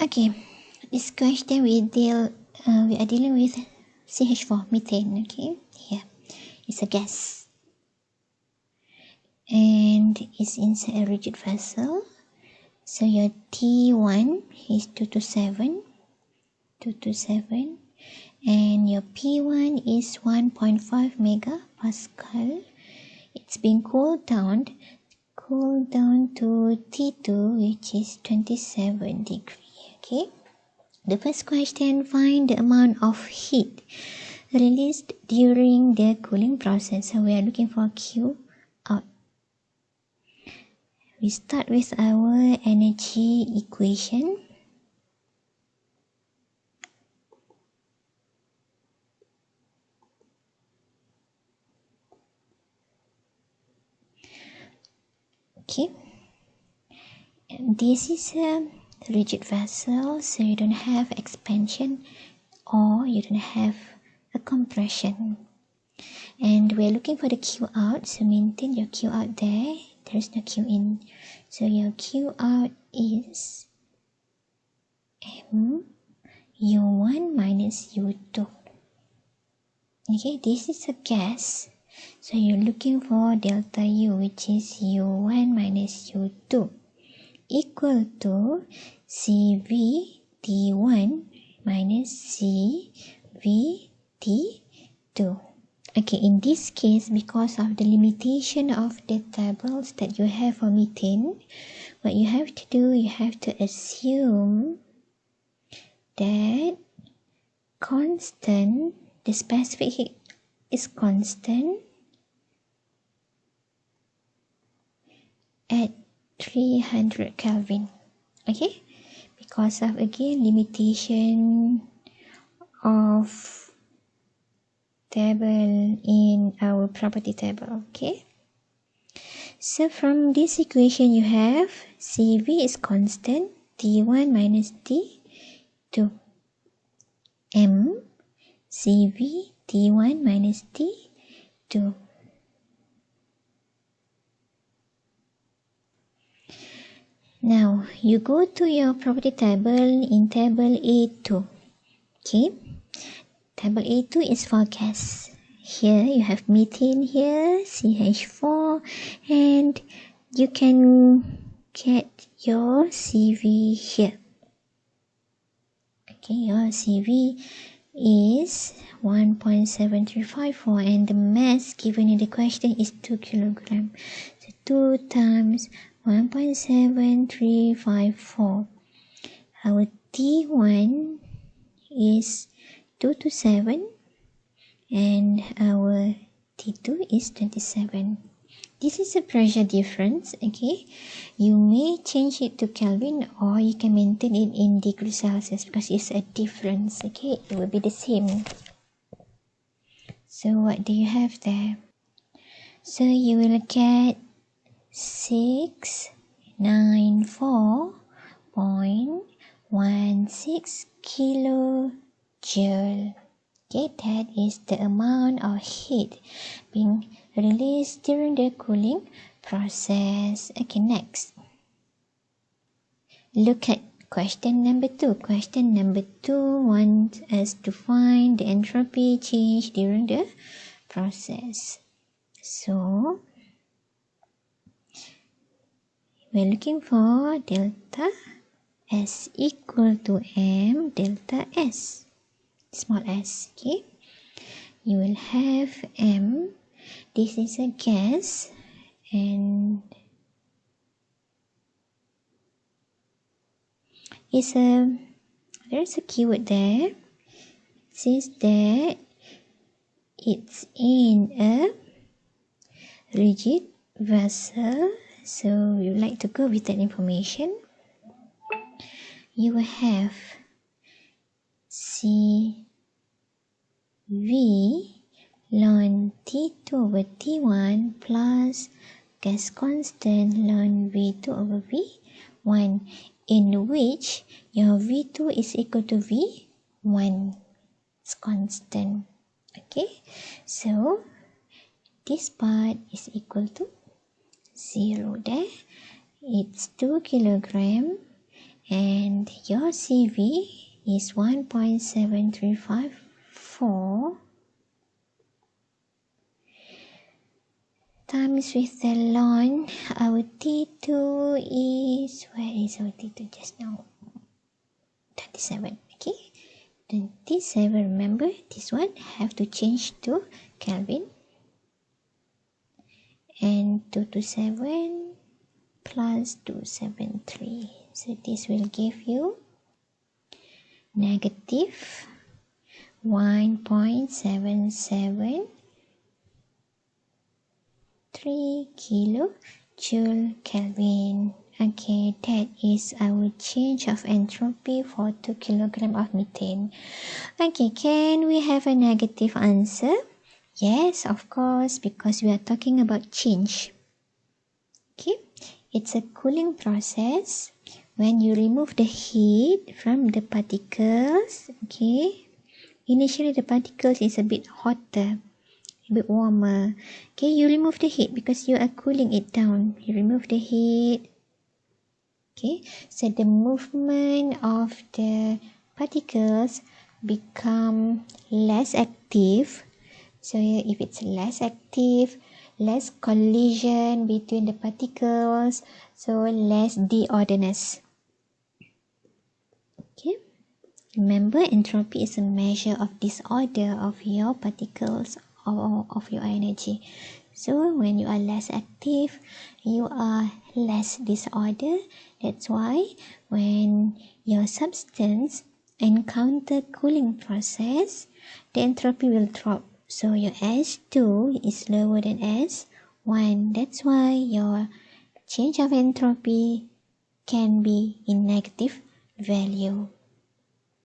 Okay, this question we are dealing with CH4 methane. Okay, here it's a gas and it's inside a rigid vessel. So your T1 is 227, and your P1 is 1.5 megapascal. It's been cooled down to T2, which is 27 degree. Okay, the first question, find the amount of heat released during the cooling process. So we are looking for Q out. We start with our energy equation. Okay, and this is a rigid vessel, so you don't have expansion or you don't have a compression. And we're looking for the Q out, so maintain your Q out there. There's no Q in. So your Q out is M U1 minus U2. Okay, this is a gas. So you're looking for delta U, which is U1 minus U2, equal to CV T1 minus CV T2. Okay, in this case, because of the limitation of the tables that you have for methane, what you have to do, you have to assume that constant, the specific heat is constant at 300 Kelvin. Okay, because of again limitation of table in our property table. Okay, so from this equation you have CV is constant, T1 minus T2, M CV T1 minus T2. Now you go to your property table in table A2. Okay, table A2 is for gas. Here you have methane here, CH4, and you can get your CV here. Okay, your CV is 1.7354 and the mass given in the question is 2 kilogram. So 2 times 1.7354. Our T1 is 227 and our T2 is 27. This is a pressure difference. Okay, you may change it to Kelvin or you can maintain it in degrees Celsius because it's a difference. Okay, it will be the same. So what do you have there? So you will get 694.16 kilojoule. Okay, that is the amount of heat being released during the cooling process. Okay, next. Look at question number 2. Question number 2 wants us to find the entropy change during the process. So, we're looking for delta S equal to M delta S, small s. Okay, you will have M, this is a gas, and there's a keyword there. It says that it's in a rigid vessel, so we would like to go with that information. You will have CV ln T2 over T1 plus gas constant ln V2 over V1, in which your V2 is equal to V1. It's constant. Okay, so this part is equal to 0 there. It's 2 kilogram and your CV is 1.7354 times with the ln. Our T2 is, where is our T2 just now? 27. Okay, 27. Remember this one have to change to Kelvin, and 227 plus 273. So this will give you negative 1.773 kilojoule Kelvin. Okay, that is our change of entropy for 2 kilogram of methane. Okay, can we have a negative answer? Yes, of course, because we are talking about change. Okay, it's a cooling process. When you remove the heat from the particles, okay, initially the particles is a bit hotter, a bit warmer. Okay, you remove the heat because you are cooling it down. You remove the heat. Okay, so the movement of the particles become less active. So if it's less active, less collision between the particles, so less deorderness. Okay, remember, entropy is a measure of disorder of your particles or of your energy. So when you are less active, you are less disorder. That's why when your substance encounter cooling process, the entropy will drop. So your S2 is lower than S1. That's why your change of entropy can be in negative value.